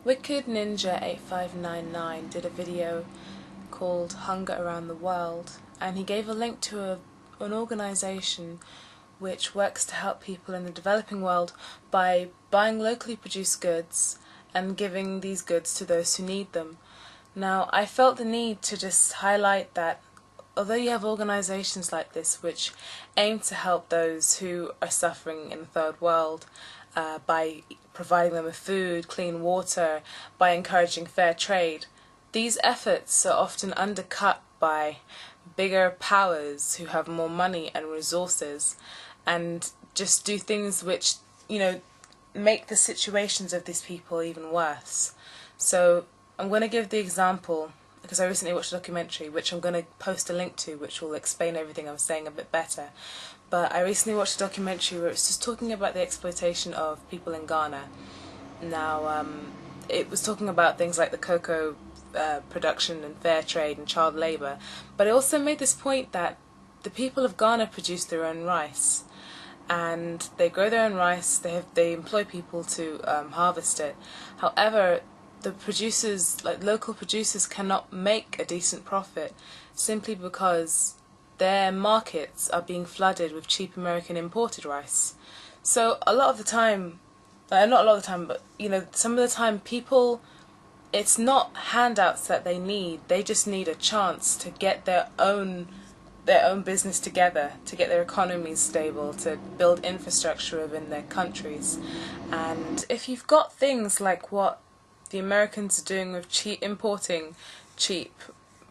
Wicked Ninja 8599 did a video called Hunger Around the World, and he gave a link to an organisation which works to help people in the developing world by buying locally produced goods and giving these goods to those who need them. Now, I felt the need to just highlight that although you have organisations like this which aim to help those who are suffering in the third world by providing them with food, clean water, by encouraging fair trade, these efforts are often undercut by bigger powers who have more money and resources and just do things which, make the situations of these people even worse. So I'm going to give the example because I recently watched a documentary which I'm going to post a link to, which will explain everything I'm saying a bit better. But I recently watched a documentary where it's just talking about the exploitation of people in Ghana. Now, it was talking about things like the cocoa production and fair trade and child labour, but it also made this point that the people of Ghana produce their own rice, and they grow their own rice. They employ people to harvest it. However, the producers, like local producers, cannot make a decent profit simply because their markets are being flooded with cheap American imported rice. So a lot of the time, not a lot of the time, but some of the time people, it's not handouts that they need. They just need a chance to get their own business together, to get their economies stable, to build infrastructure within their countries. And if you've got things like what the Americans are doing with importing cheap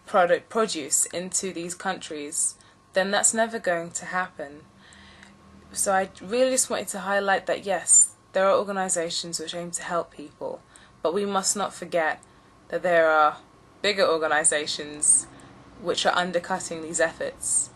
produce into these countries, then that's never going to happen. So I really just wanted to highlight that yes, there are organisations which aim to help people, but we must not forget that there are bigger organisations which are undercutting these efforts.